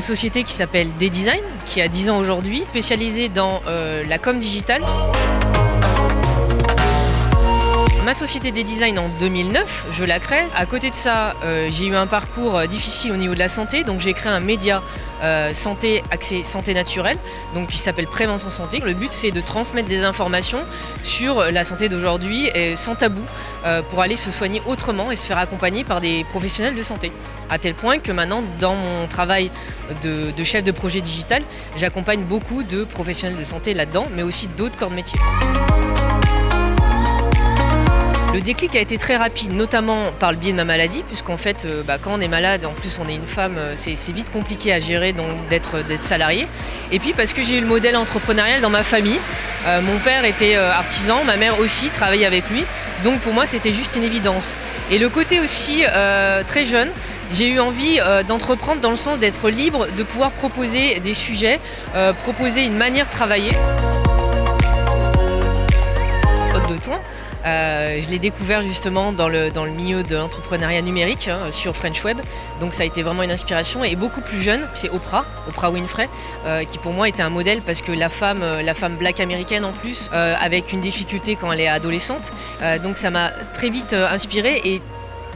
société qui s'appelle D-Design, qui a 10 ans aujourd'hui, spécialisée dans la com digitale. Ma société D-Design en 2009, je la crée. À côté de ça, j'ai eu un parcours difficile au niveau de la santé, donc j'ai créé un média santé, axé santé naturelle, donc qui s'appelle Prévention Santé. Le but, c'est de transmettre des informations sur la santé d'aujourd'hui et sans tabou pour aller se soigner autrement et se faire accompagner par des professionnels de santé. À tel point que maintenant, dans mon travail de chef de projet digital, j'accompagne beaucoup de professionnels de santé là-dedans, mais aussi d'autres corps de métier. Le déclic a été très rapide, notamment par le biais de ma maladie, puisqu'en fait, quand on est malade, en plus on est une femme, c'est vite compliqué à gérer donc d'être salarié. Et puis parce que j'ai eu le modèle entrepreneurial dans ma famille. Mon père était artisan, ma mère aussi travaillait avec lui, donc pour moi c'était juste une évidence. Et le côté aussi très jeune, j'ai eu envie d'entreprendre dans le sens d'être libre, de pouvoir proposer des sujets, proposer une manière de travailler. De toi. Je l'ai découvert justement dans le milieu de l'entrepreneuriat numérique sur French Web, donc ça a été vraiment une inspiration. Et beaucoup plus jeune, c'est Oprah Winfrey, qui pour moi était un modèle parce que la femme black américaine en plus, avec une difficulté quand elle est adolescente, donc ça m'a très vite inspirée. Et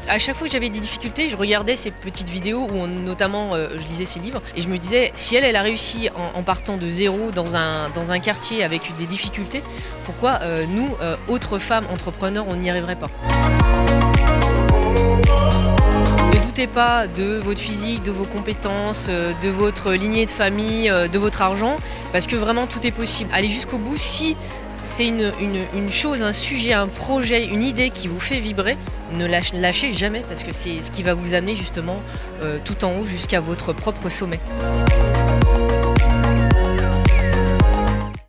à chaque fois que j'avais des difficultés, je regardais ces petites vidéos où notamment je lisais ses livres et je me disais si elle a réussi en partant de zéro dans un quartier avec des difficultés, pourquoi nous, autres femmes entrepreneurs, on n'y arriverait pas? Ne doutez pas de votre physique, de vos compétences, de votre lignée de famille, de votre argent, parce que vraiment tout est possible. Allez jusqu'au bout. Si c'est une chose, un sujet, un projet, une idée qui vous fait vibrer, ne lâchez jamais parce que c'est ce qui va vous amener justement tout en haut jusqu'à votre propre sommet.